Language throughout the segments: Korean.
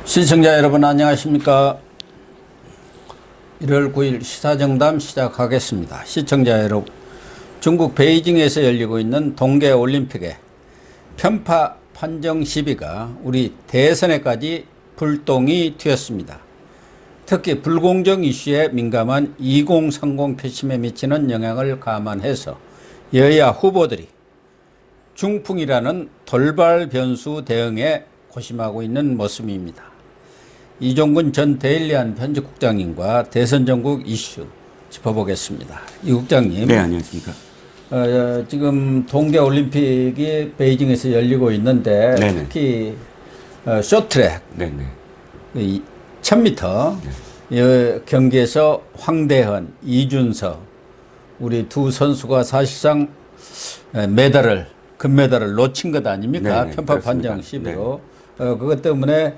시청자 여러분 안녕하십니까. 1월 9일 시사정담 시작하겠습니다. 시청자 여러분, 중국 베이징에서 열리고 있는 동계올림픽의 편파 판정 시비가 우리 대선에까지 불똥이 튀었습니다. 특히 불공정 이슈에 민감한 2030 표심에 미치는 영향을 감안해서 여야 후보들이 중풍이라는 돌발 변수 대응에 고심하고 있는 모습입니다. 이종근 전 데일리안 편집국장님과 대선 전국 이슈 짚어보겠습니다. 이 국장님. 네, 안녕하십니까. 지금 동계올림픽이 베이징에서 열리고 있는데 네네. 특히 쇼트트랙 네네. 1000m 경기에서 황대헌, 이준석 우리 두 선수가 사실상 금메달을 놓친 것 아닙니까? 네네, 편파 그렇습니다. 판정 시비로. 그것 때문에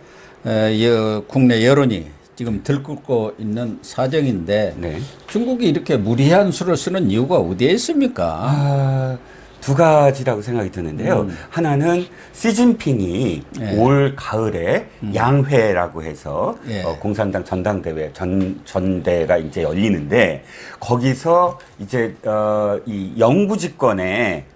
국내 여론이 지금 들끓고 있는 사정인데 네. 중국이 이렇게 무리한 수를 쓰는 이유가 어디에 있습니까? 두 가지라고 생각이 드는데요. 하나는 시진핑이 예. 올 가을에 양회라고 해서 예. 공산당 전당대회 전대가 이제 열리는데 거기서 이제 이 영구 집권에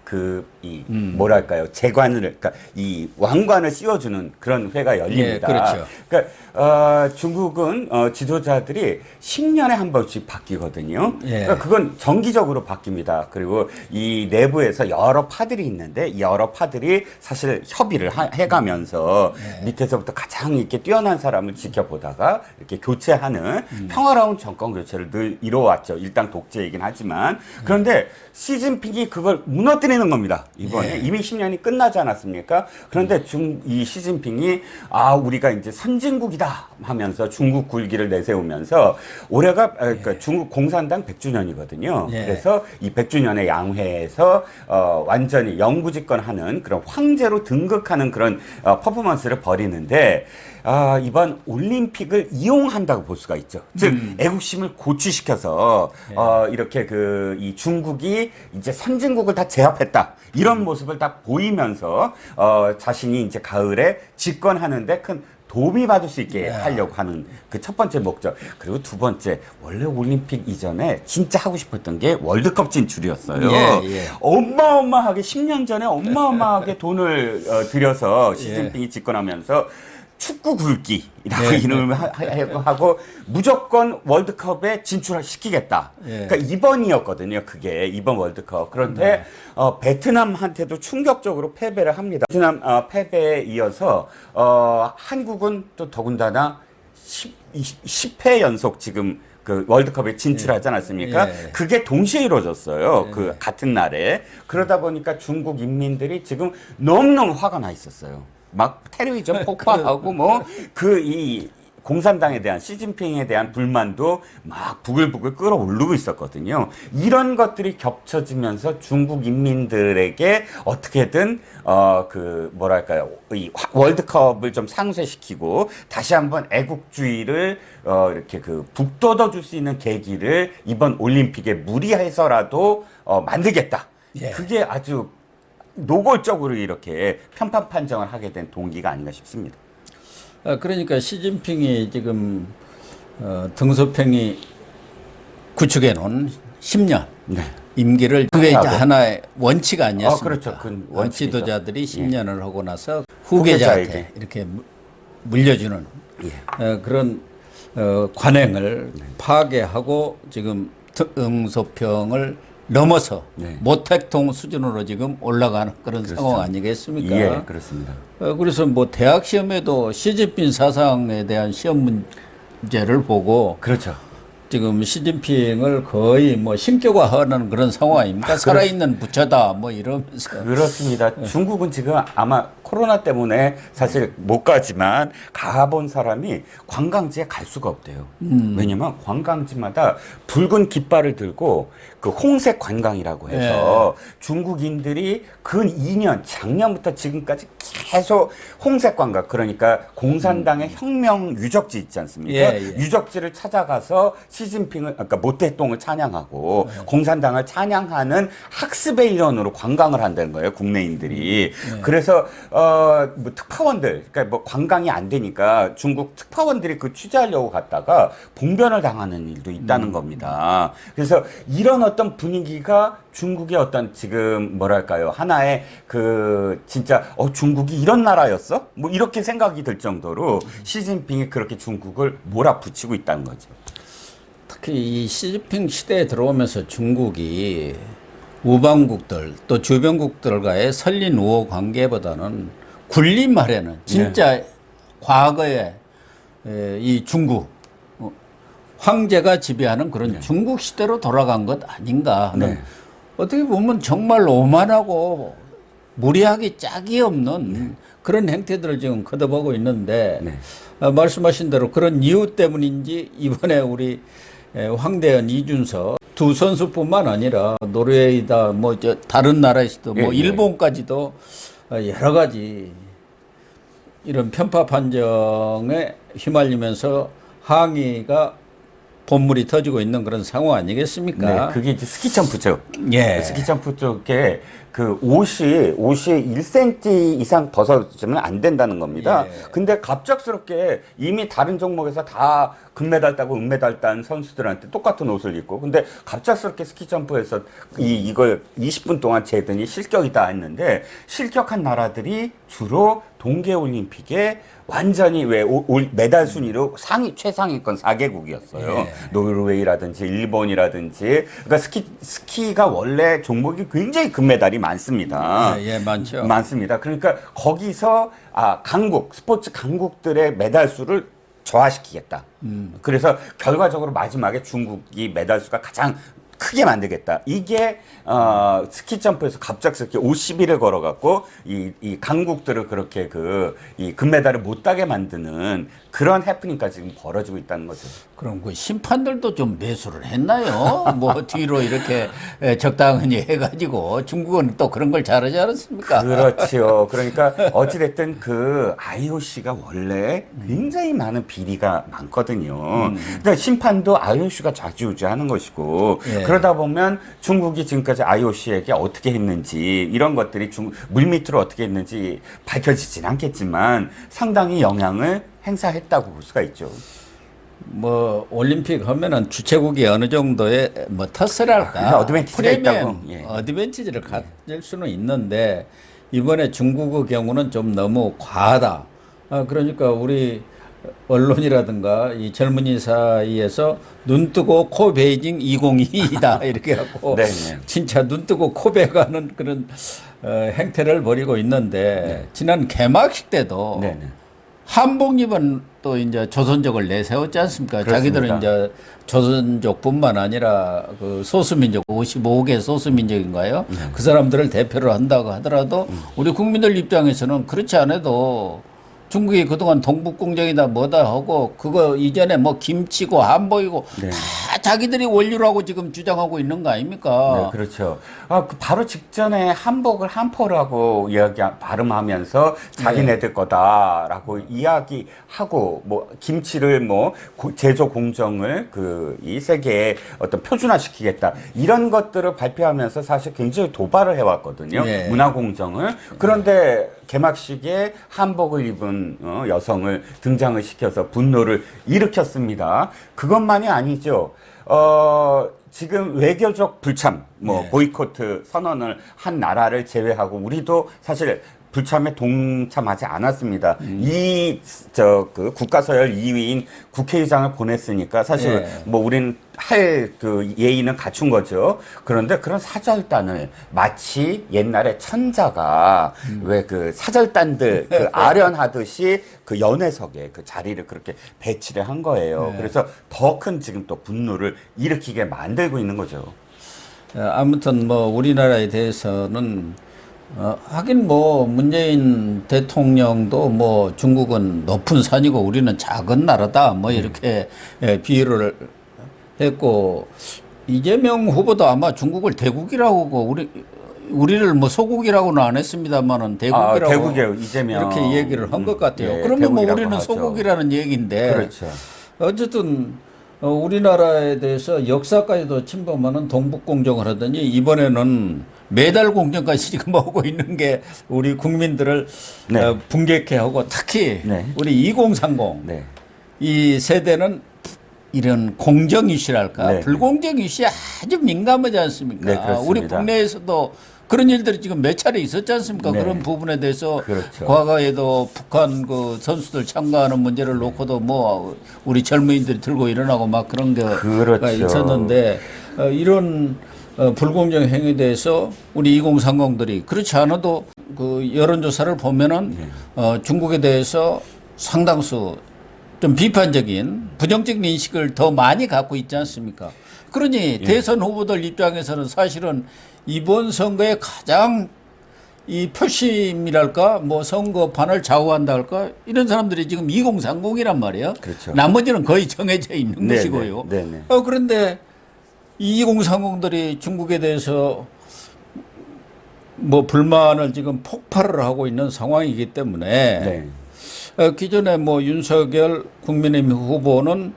뭐랄까요, 재관을, 그러니까 이 왕관을 씌워주는 그런 회가 열립니다. 예, 그렇죠. 그러니까 중국은 지도자들이 10년에 한 번씩 바뀌거든요. 예. 그러니까 그건 정기적으로 바뀝니다. 그리고 이 내부에서 여러 파들이 있는데 이 여러 파들이 사실 협의를 해가면서 밑에서부터 가장 이렇게 뛰어난 사람을 지켜보다가 이렇게 교체하는 평화로운 정권 교체를 늘 이뤄왔죠. 일당 독재이긴 하지만. 그런데 시진핑이 그걸 무너뜨리는 겁니다. 이번에 이미 10년이 끝나지 않았습니까? 그런데 이 시진핑이 우리가 이제 선진국이다 하면서 중국 굴기를 내세우면서 올해가 그러니까 중국 공산당 100주년이거든요. 그래서 이 100주년의 양회에서 완전히 영구집권하는 그런 황제로 등극하는 그런 퍼포먼스를 벌이는데 이번 올림픽을 이용한다고 볼 수가 있죠. 즉 애국심을 고취시켜서 이렇게 이 중국이 이제 선진국을 다 제압했다 이런 모습을 다 보이면서 자신이 이제 가을에 집권하는데 큰 도움이 받을 수 있게 하려고 하는 그 첫 번째 목적. 그리고 두 번째, 원래 올림픽 이전에 진짜 하고 싶었던 게 월드컵 진출이었어요. 어마어마하게 10년 전에 어마어마하게 돈을 들여서 시진핑이 집권하면서 축구 굴기라고 이름을 하고 무조건 월드컵에 진출시키겠다. 그러니까 이번이었거든요. 그게 이번 월드컵. 그런데 베트남한테도 충격적으로 패배를 합니다. 베트남 패배에 이어서 한국은 또 더군다나 10회 연속 지금 그 월드컵에 진출하지 않았습니까? 그게 동시에 이루어졌어요. 그 같은 날에. 그러다 보니까 중국 인민들이 지금 너무너무 화가 나 있었어요. 막 테러리즘 폭파하고 이 공산당에 대한 시진핑에 대한 불만도 막 부글부글 끓어오르고 있었거든요. 이런 것들이 겹쳐지면서 중국 인민들에게 어떻게든 뭐랄까요, 이 월드컵을 좀 상쇄시키고 다시 한번 애국주의를 이렇게 북돋워 줄 수 있는 계기를 이번 올림픽에 무리해서라도 만들겠다. 그게 아주 노골적으로 이렇게 편파 판정을 하게 된 동기가 아닌가 싶습니다. 그러니까 시진핑이 지금 등소평이 구축해 놓은 10년 임기를 그게 이제 하나의 원칙 아니었습니까? 그렇죠. 지도자들이 10년을 하고 나서 후계자한테 이렇게 물려주는 그런 관행을 파괴하고 지금 등소평을 넘어서 모택동 수준으로 지금 올라가는 그런 상황 아니겠습니까? 예, 그렇습니다. 그래서 뭐 대학 시험에도 시진핑 사상에 대한 시험 문제를 보고 지금 시진핑을 거의 뭐 신격화하는 그런 상황 아닙니까? 살아있는 부처다 뭐 이러면서. 그렇습니다. 중국은 지금 아마 코로나 때문에 사실 못 가지만 가본 사람이 관광지에 갈 수가 없대요. 왜냐면 관광지마다 붉은 깃발을 들고 그 홍색 관광이라고 해서 중국인들이 근 2년, 작년부터 지금까지 계속 홍색 관광, 그러니까 공산당의 혁명 유적지 있지 않습니까? 유적지를 찾아가서 시진핑을, 아까 모택동을 찬양하고 공산당을 찬양하는 학습의 일환으로 관광을 한다는 거예요, 국내인들이. 그래서 뭐 특파원들, 그러니까 뭐 관광이 안 되니까 중국 특파원들이 그 취재하려고 갔다가 봉변을 당하는 일도 있다는 겁니다. 그래서 이런 어떤 분위기가 중국의 어떤 지금 뭐랄까요, 하나의 그 진짜 중국이 이런 나라였어? 뭐 이렇게 생각이 들 정도로 시진핑이 그렇게 중국을 몰아붙이고 있다는 거죠. 특히 이 시진핑 시대에 들어오면서 중국이 우방국들 또 주변국들과의 설린 우호 관계보다는 군림 말에는 진짜 과거에 이 중국 황제가 지배하는 그런 중국 시대로 돌아간 것 아닌가 하는 어떻게 보면 정말 오만하고 무리하기 짝이 없는 그런 행태들을 지금 거듭하고 있는데 말씀하신 대로 그런 이유 때문인지 이번에 우리 황대현, 이준석 두 선수뿐만 아니라 노르웨이다 뭐 다른 나라에서도 뭐 일본까지도 여러 가지 이런 편파 판정에 휘말리면서 항의가 본물이 터지고 있는 그런 상황 아니겠습니까? 네, 그게 이제 스키 점프 쪽. 예. 스키 점프 쪽에 그 옷이 1cm 이상 벗어지면 안 된다는 겁니다. 예. 근데 갑작스럽게 이미 다른 종목에서 다 금메달 따고 은메달 딴 선수들한테 똑같은 옷을 입고, 근데 갑작스럽게 스키 점프에서 이걸 20분 동안 재더니 실격이다 했는데, 실격한 나라들이 주로 동계올림픽에 완전히 메달 순위로 최상위권 4개국이었어요. 예. 노르웨이라든지 일본이라든지. 그러니까 스키가 원래 종목이 굉장히 금메달이 많습니다. 예, 많죠. 많습니다. 그러니까 거기서 스포츠 강국들의 메달 수를 저하시키겠다. 그래서 결과적으로 마지막에 중국이 메달 수가 가장 크게 만들겠다. 이게 스키 점프에서 갑작스럽게 50일을 걸어갖고 이 강국들을 그렇게 이 금메달을 못 따게 만드는 그런 해프닝까지 지금 벌어지고 있다는 거죠. 그럼 그 심판들도 좀 매수를 했나요? 뭐 뒤로 이렇게 적당히 해가지고 중국은 또 그런 걸 잘하지 않았습니까? 그렇지요. 그러니까 어찌됐든 그 IOC가 원래 굉장히 많은 비리가 많거든요. 그러니까 심판도 IOC가 좌지우지하는 것이고 그러다 보면 중국이 지금까지 IOC에게 어떻게 했는지 이런 것들이 물밑으로 어떻게 했는지 밝혀지진 않겠지만 상당히 영향을 행사했다고 볼 수가 있죠. 뭐 올림픽 하면은 주최국이 어느 정도의 뭐 터스랄까 어드밴티지가 있다고. 어드밴티지를 가질 수는 있는데 이번에 중국의 경우는 좀 너무 과하다. 그러니까 우리 언론이라든가 이 젊은이 사이에서 눈 뜨고 코 베이징 2022이다 이렇게 하고 진짜 눈 뜨고 코 베가는 그런 행태를 벌이고 있는데 지난 개막식 때도 한복 입은 또 이제 조선족을 내세웠지 않습니까? 그렇습니다. 자기들은 이제 조선족뿐만 아니라 그 소수민족 55개 소수민족인가요? 그 사람들을 대표로 한다고 하더라도 우리 국민들 입장에서는 그렇지 않아도 중국이 그동안 동북공정이다 뭐다 하고 그거 이전에 뭐 김치고 한복이고 다 자기들이 원료라고 지금 주장하고 있는 거 아닙니까? 네, 그렇죠. 그 바로 직전에 한복을 한포라고 발음하면서 자기네들 거다라고 이야기하고 뭐 김치를 뭐 제조 공정을 이 세계에 어떤 표준화시키겠다 이런 것들을 발표하면서 사실 굉장히 도발을 해왔거든요. 문화 공정을. 그런데 개막식에 한복을 입은 여성을 등장을 시켜서 분노를 일으켰습니다. 그것만이 아니죠. 지금 외교적 불참, 보이콧 선언을 한 나라를 제외하고 우리도 사실 불참에 동참하지 않았습니다. 그 국가서열 2위인 국회의장을 보냈으니까 사실 뭐 우리는 할 그 예의는 갖춘 거죠. 그런데 그런 사절단을 마치 옛날에 천자가 왜 그 사절단들 아련하듯이 그 연회석에 그 자리를 그렇게 배치를 한 거예요. 그래서 더 큰 지금 또 분노를 일으키게 만들고 있는 거죠. 아무튼 뭐 우리나라에 대해서는 하긴 뭐 문재인 대통령도 뭐 중국은 높은 산이고 우리는 작은 나라다 뭐 이렇게 비유를 했고 이재명 후보도 아마 중국을 대국이라고 하고 우리를 뭐 소국이라고는 안 했습니다만은 대국이라고 대국이에요, 이재명. 이렇게 얘기를 한 것 같아요. 그러면 뭐 우리는 하죠. 소국이라는 얘기인데 그렇죠. 어쨌든 우리나라에 대해서 역사까지도 침범하는 동북공정을 하더니 이번에는 매달 공정까지 지금 하고 있는 게 우리 국민들을 네. 분개케 하고 특히 네. 우리 2030 네. 이 세대는 이런 공정 이슈랄까 네. 불공정 이슈에 아주 민감하지 않습니까? 네, 그렇습니다. 우리 국내에서도 그런 일들이 지금 몇 차례 있었지 않습니까? 네. 그런 부분에 대해서 그렇죠. 과거에도 북한 그 선수들 참가하는 문제를 놓고도 뭐 우리 젊은이들이 들고 일어나고 막 그런 게 그렇죠. 있었는데 이런 불공정 행위에 대해서 우리 2030들이 그렇지 않아도 그 여론조사를 보면은 중국에 대해서 상당수 좀 비판적인 부정적인 인식을 더 많이 갖고 있지 않습니까? 그러니 대선 후보들 입장에서는 사실은 이번 선거에 가장 이 표심이랄까 뭐 선거판을 좌우한다 할까 이런 사람들이 지금 2030이란 말이에요. 그렇죠. 나머지는 거의 정해져 있는 네, 것이고요. 네, 네, 네. 그런데 이 2030들이 중국에 대해서 뭐 불만을 지금 폭발을 하고 있는 상황이기 때문에 네. 기존에 뭐 윤석열 국민의힘 후보는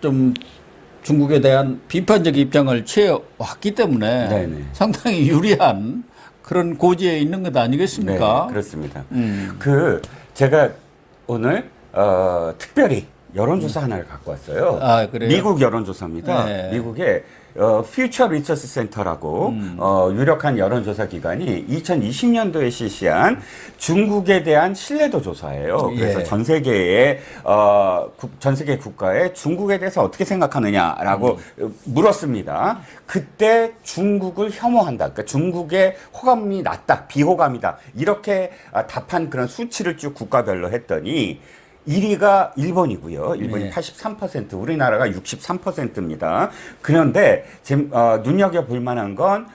좀 중국에 대한 비판적 입장을 취해왔기 때문에 네네. 상당히 유리한 그런 고지에 있는 것 아니겠습니까? 네, 그렇습니다. 제가 오늘 특별히 여론조사 하나를 갖고 왔어요. 아, 그래요? 미국 여론조사입니다. 네. 미국의 퓨처 리서치 센터라고 유력한 여론조사 기관이 2020년도에 실시한 중국에 대한 신뢰도 조사예요. 그래서 예. 전 세계의 전 세계 국가에 중국에 대해서 어떻게 생각하느냐라고 물었습니다. 그때 중국을 혐오한다. 그러니까 중국의 호감이 낮다, 비호감이다. 이렇게 답한 그런 수치를 쭉 국가별로 했더니 1위가 일본이고요. 일본이 네. 83%, 우리나라가 63%입니다. 그런데 눈여겨볼 만한 건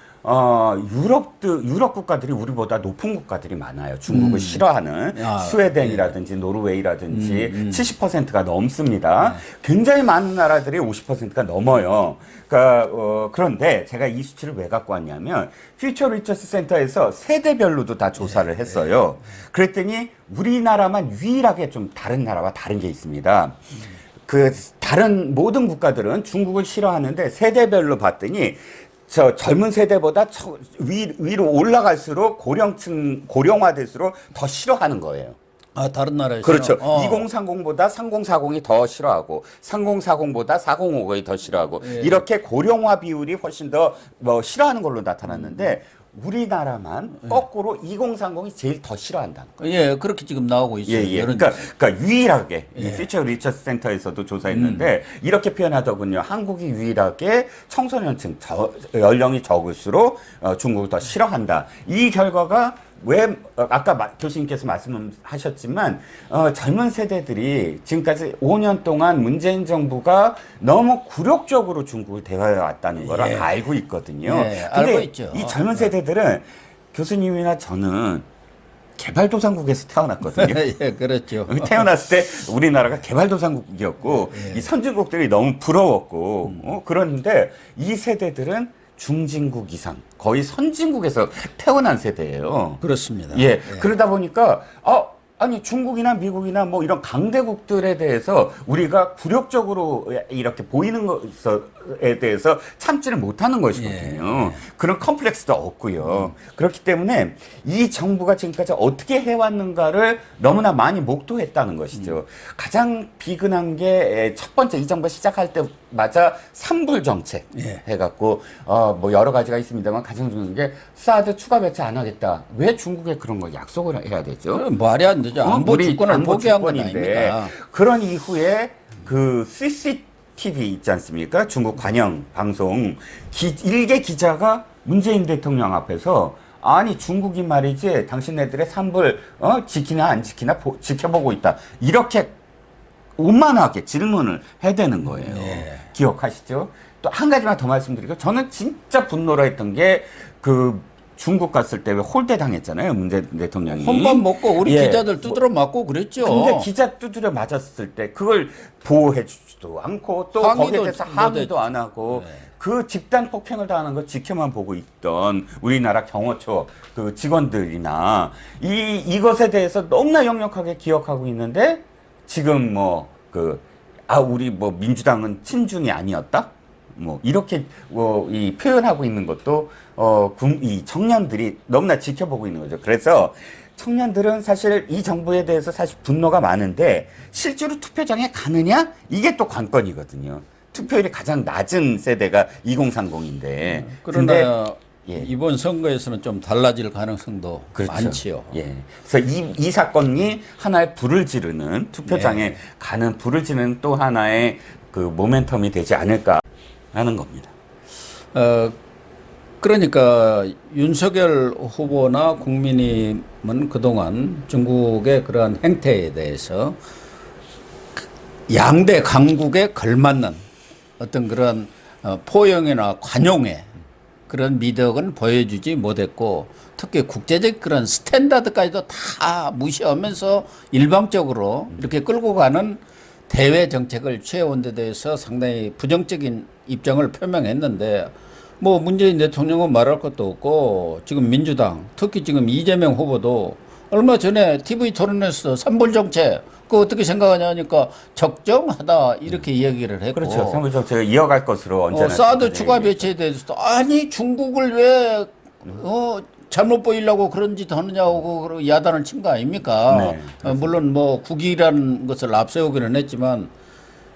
유럽 국가들이 우리보다 높은 국가들이 많아요. 중국을 싫어하는 스웨덴이라든지 노르웨이라든지 70%가 넘습니다. 굉장히 많은 나라들이 50%가 넘어요. 그러니까 그런데 제가 이 수치를 왜 갖고 왔냐면 퓨처 리서치 센터에서 세대별로도 다 조사를 했어요. 그랬더니 우리나라만 유일하게 좀 다른 나라와 다른 게 있습니다. 그 다른 모든 국가들은 중국을 싫어하는데 세대별로 봤더니 저 젊은 세대보다 위로 올라갈수록 고령화될수록 더 싫어하는 거예요. 아, 다른 나라에서. 그렇죠. 2030보다 3040이 더 싫어하고 3040보다 4050이 더 싫어하고 이렇게 고령화 비율이 훨씬 더 싫어하는 걸로 나타났는데 우리나라만 거꾸로 2030이 제일 더 싫어한다는 거예요. 예, 그렇게 지금 나오고 있어요. 예. 그러니까 유일하게 이 퓨처 리서치 센터에서도 조사했는데 이렇게 표현하더군요. 한국이 유일하게 청소년층 연령이 적을수록 중국을 더 싫어한다. 이 결과가 왜 아까 교수님께서 말씀하셨지만 젊은 세대들이 지금까지 5년 동안 문재인 정부가 너무 굴욕적으로 중국을 대화해 왔다는 걸 알고 있거든요. 예, 근데 알고 있죠. 이 젊은 세대들은 교수님이나 저는 개발도상국에서 태어났거든요. 예, 그렇죠. 태어났을 때 우리나라가 개발도상국이었고 이 선진국들이 너무 부러웠고 그런데 이 세대들은 중진국 이상 거의 선진국에서 태어난 세대예요. 그렇습니다. 예. 그러다 보니까 아니 중국이나 미국이나 뭐 이런 강대국들에 대해서 우리가 굴욕적으로 이렇게 보이는 것에 대해서 참지를 못하는 것이거든요. 그런 컴플렉스도 없고요. 그렇기 때문에 이 정부가 지금까지 어떻게 해왔는가를 너무나 많이 목도했다는 것이죠. 가장 비근한 게 첫 번째 이 정부 시작할 때마다 산불 정책 해갖고 뭐 여러 가지가 있습니다만 가장 중요한 게 사드 추가 배치 안 하겠다. 왜 중국에 그런 거 약속을 해야 되죠? 그럼 말이 안 되죠. 안보 주권을 포기한 건 주권인데 아닙니까? 그런 이후에 그 CCTV 있지 않습니까? 중국 관영 방송 일개 기자가 문재인 대통령 앞에서 아니 중국이 말이지 당신네들의 산불 지키나 안 지키나 지켜보고 있다. 이렇게 오만하게 질문을 해대는 거예요. 기억하시죠? 또 한 가지만 더 말씀드리고 저는 진짜 분노를 했던 게 그 중국 갔을 때 왜 홀대 당했잖아요. 문재인 대통령이. 혼밥 먹고 우리 기자들 두드려 맞고 그랬죠. 근데 기자 두드려 맞았을 때 그걸 보호해 주지도 않고 또 거기에 대해서 항의도 안 하고 그 집단 폭행을 당하는 걸 지켜만 보고 있던 우리나라 경호처 그 직원들이나 이것에 대해서 너무나 역력하게 기억하고 있는데 지금 우리 민주당은 친중이 아니었다? 뭐 이렇게 이 표현하고 있는 것도 이 청년들이 너무나 지켜보고 있는 거죠. 그래서 청년들은 사실 이 정부에 대해서 사실 분노가 많은데 실제로 투표장에 가느냐? 이게 또 관건이거든요. 투표율이 가장 낮은 세대가 2030인데. 그러나 예. 이번 선거에서는 좀 달라질 가능성도 그렇죠. 많지요. 예. 그래서 이 사건이 하나의 불을 지르는 투표장에 가는 불을 지르는 또 하나의 그 모멘텀이 되지 않을까 하는 겁니다. 그러니까 윤석열 후보나 국민의힘은 그동안 중국의 그러한 행태에 대해서 양대 강국에 걸맞는 어떤 그런 포용이나 관용의 그런 미덕은 보여주지 못했고 특히 국제적 그런 스탠다드까지도 다 무시하면서 일방적으로 이렇게 끌고 가는 대외 정책을 취해온 데 대해서 상당히 부정적인 입장을 표명했는데 뭐 문재인 대통령은 말할 것도 없고 지금 민주당 특히 지금 이재명 후보도 얼마 전에 TV 토론에서 산불 정책 그거 어떻게 생각하냐 하니까 적정하다 이렇게 이야기를 했고 그렇죠. 산불 정책을 이어갈 것으로 언제나 사드 추가 배치에 대해서도 아니 중국을 왜 잘못 보이려고 그런 짓 하느냐고 야단을 친 거 아닙니까? 네, 물론 뭐 국익이라는 것을 앞세우기는 했지만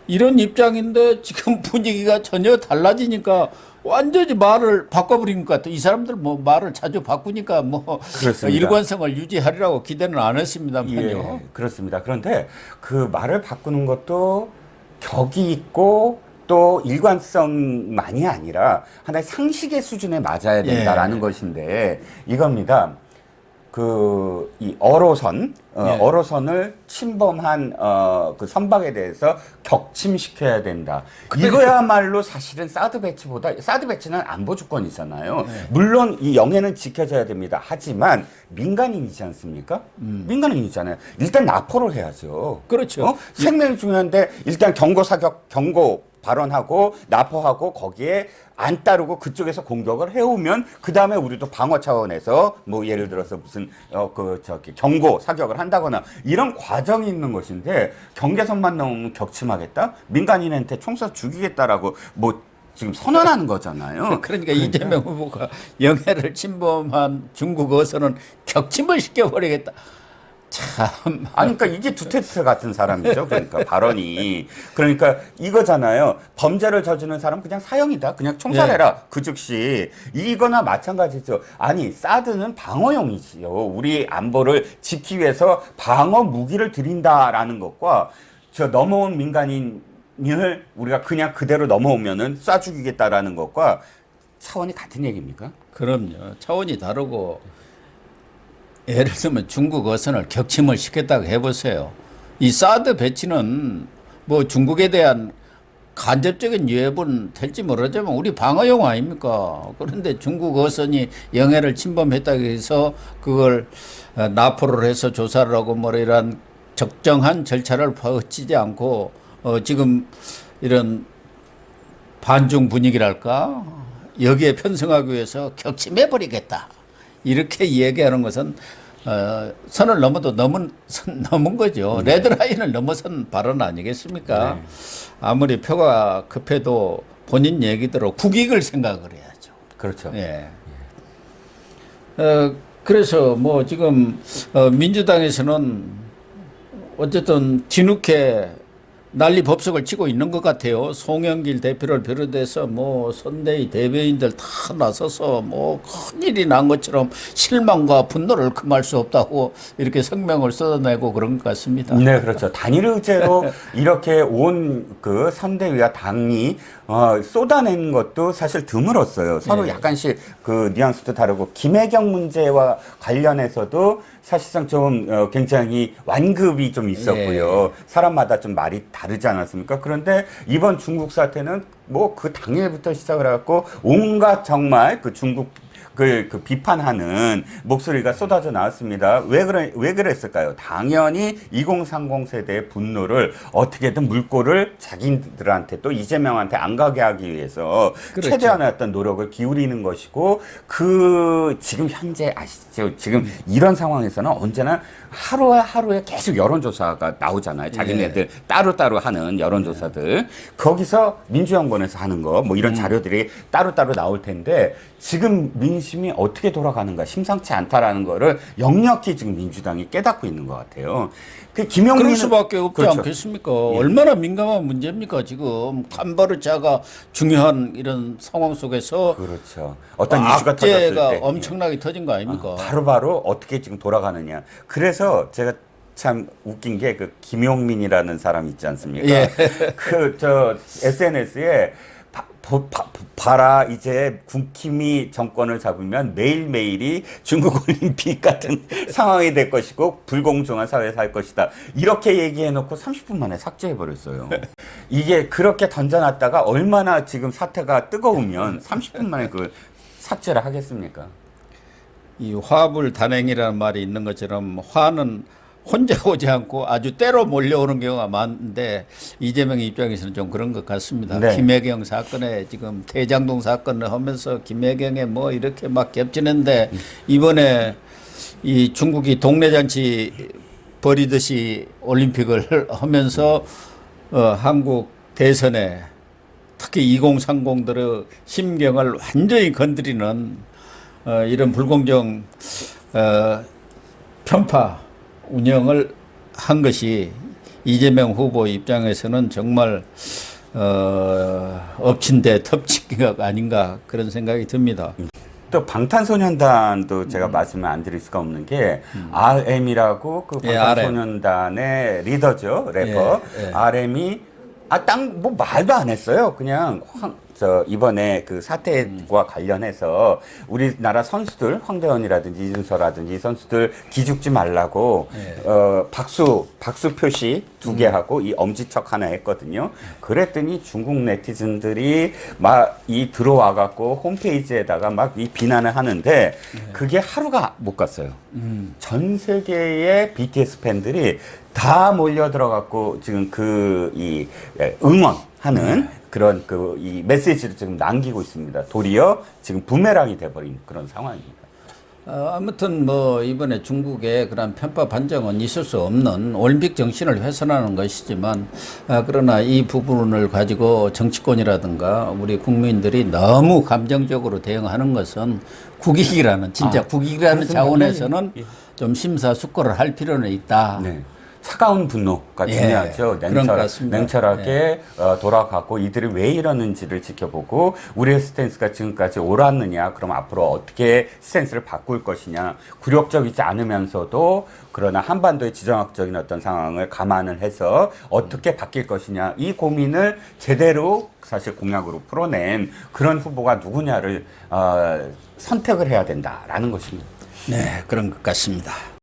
이런 입장인데 지금 분위기가 전혀 달라지니까 완전히 말을 바꿔버린 것 같아요. 이 사람들 뭐 말을 자주 바꾸니까 뭐 그렇습니다. 일관성을 유지하리라고 기대는 안 했습니다만요. 예, 그렇습니다. 그런데 그 말을 바꾸는 것도 격이 있고 또 일관성만이 아니라 하나의 상식의 수준에 맞아야 된다라는 것인데 이겁니다. 이 어로선, 어로선을 침범한 그 선박에 대해서 격침시켜야 된다. 이거야말로 사실은 사드 배치는 안보 주권이잖아요. 물론 이 영해는 지켜져야 됩니다. 하지만 민간인이지 않습니까? 민간인이잖아요. 일단 납포를 해야죠. 그렇죠. 생명이 중요한데 일단 경고 발언하고 납포하고 거기에 안 따르고 그쪽에서 공격을 해오면 그 다음에 우리도 방어 차원에서 뭐 예를 들어서 무슨 경고 사격을 한다거나 이런 과정이 있는 것인데 경계선만 넘으면 격침하겠다 민간인한테 총 쏴 죽이겠다라고 뭐 지금 선언하는 거잖아요. 그러니까 이재명 후보가 영해를 침범한 중국 어선은 격침을 시켜버리겠다. 참. 아니, 그러니까 이게 두테르테 같은 사람이죠. 그러니까 발언이. 그러니까 이거잖아요. 범죄를 저지르는 사람 그냥 사형이다. 그냥 총살해라. 그 즉시. 이거나 마찬가지죠. 아니, 사드는 방어용이지요. 우리 안보를 지키기 위해서 방어 무기를 드린다라는 것과 저 넘어온 민간인을 우리가 그냥 그대로 넘어오면은 쏴 죽이겠다라는 것과 차원이 같은 얘기입니까? 그럼요. 차원이 다르고 예를 들면 중국 어선을 격침을 시켰다고 해보세요. 이 사드 배치는 뭐 중국에 대한 간접적인 위협은 될지 모르지만 우리 방어용 아닙니까? 그런데 중국 어선이 영해를 침범했다고 해서 그걸 납포를 해서 조사를 하고 뭐 이런 적정한 절차를 거치지 않고 지금 이런 반중 분위기랄까 여기에 편승하기 위해서 격침해버리겠다. 이렇게 얘기하는 것은 선을 넘어도 넘은 거죠. 레드라인을 넘어선 발언 아니겠습니까? 네. 아무리 표가 급해도 본인 얘기대로 국익을 생각을 해야죠. 그렇죠. 예. 그래서 뭐 지금 민주당에서는 어쨌든 뒤늦게 난리 법석을 치고 있는 것 같아요. 송영길 대표를 비롯해서 뭐 선대위 대변인들 다 나서서 뭐 큰일이 난 것처럼 실망과 분노를 금할 수 없다고 이렇게 성명을 쏟아내고 그런 것 같습니다. 네, 그렇죠. 단일 의제로 이렇게 온 그 선대위와 당이 쏟아낸 것도 사실 드물었어요. 서로 약간씩 그 뉘앙스도 다르고 김혜경 문제와 관련해서도 사실상 좀 굉장히 완급이 좀 있었고요. 사람마다 좀 말이 다르지 않았습니까? 그런데 이번 중국 사태는 뭐 그 당일부터 시작을 해갖고 온갖 정말 그 중국 그 비판하는 목소리가 쏟아져 나왔습니다. 왜 그랬을까요? 당연히 2030 세대의 분노를 어떻게든 물꼬를 자기들한테 또 이재명한테 안 가게 하기 위해서 그렇죠. 최대한의 어떤 노력을 기울이는 것이고, 지금 현재 아시죠? 지금 이런 상황에서는 언제나 하루에 계속 여론조사가 나오잖아요. 자기네들 따로따로 하는 여론조사들. 거기서 민주연구원에서 하는 거, 뭐 이런 자료들이 따로따로 나올 텐데, 지금 민심이 어떻게 돌아가는가 심상치 않다라는 거를 역력히 지금 민주당이 깨닫고 있는 것 같아요. 그럴 수밖에 없지 그렇죠. 않겠습니까? 얼마나 민감한 문제입니까? 지금 간바르자가 중요한 이런 상황 속에서 그렇죠. 어떤 이슈가 터졌을 악재가 때 엄청나게 터진 거 아닙니까? 바로바로 어떻게 지금 돌아가느냐. 그래서 제가 참 웃긴 게 그 김용민이라는 사람 있지 않습니까? 예. SNS에 봐라, 이제 국힘이 정권을 잡으면 매일매일이 중국 올림픽 같은 상황이 될 것이고 불공정한 사회에 살 것이다. 이렇게 얘기해놓고 30분 만에 삭제해버렸어요. 이게 그렇게 던져놨다가 얼마나 지금 사태가 뜨거우면 30분 만에 그 삭제를 하겠습니까? 이 화불 단행이라는 말이 있는 것처럼 화는 혼자 오지 않고 아주 때로 몰려오는 경우가 많은데 이재명 입장에서는 좀 그런 것 같습니다. 네. 김혜경 사건에 지금 대장동 사건을 하면서 김혜경에 뭐 이렇게 막 겹치는데 이번에 이 중국이 동네 잔치 벌이듯이 올림픽을 하면서 한국 대선에 특히 2030들의 심경을 완전히 건드리는 이런 불공정 편파 운영을 한 것이 이재명 후보 입장에서는 정말 엎친 데 덮치기가 아닌가 그런 생각이 듭니다. 또 방탄소년단도 제가 말씀을 안 드릴 수가 없는 게 RM이라고 그 예, 방탄소년단의 리더죠, 래퍼. RM이 뭐 말도 안 했어요. 그냥 이번에 그 사태와 관련해서 우리나라 선수들, 황대현이라든지 이준서라든지 선수들 기죽지 말라고 박수 표시 2개 하고 이 엄지척 하나 했거든요. 그랬더니 중국 네티즌들이 막 들어와 갖고 홈페이지에다가 막 이 비난을 하는데 그게 하루가 못 갔어요. 전 세계의 BTS 팬들이 다 몰려 들어갖고 지금 응원하는 그런 이 메시지를 지금 남기고 있습니다. 도리어 지금 부메랑이 돼버린 그런 상황입니다. 아무튼 뭐 이번에 중국의 그런 편파 반정은 있을 수 없는 올림픽 정신을 훼손하는 것이지만 그러나 이 부분을 가지고 정치권이라든가 우리 국민들이 너무 감정적으로 대응하는 것은 국익이라는 진짜 국익이라는 차원에서는 좀 심사숙고를 할 필요는 있다. 네. 차가운 분노가 중요하죠. 냉철하게 돌아가고 이들이 왜 이러는지를 지켜보고 우리의 스탠스가 지금까지 옳았느냐, 그럼 앞으로 어떻게 스탠스를 바꿀 것이냐, 굴욕적이지 않으면서도 그러나 한반도의 지정학적인 어떤 상황을 감안을 해서 어떻게 바뀔 것이냐, 이 고민을 제대로 사실 공약으로 풀어낸 그런 후보가 누구냐를 선택을 해야 된다라는 것입니다. 네, 그런 것 같습니다.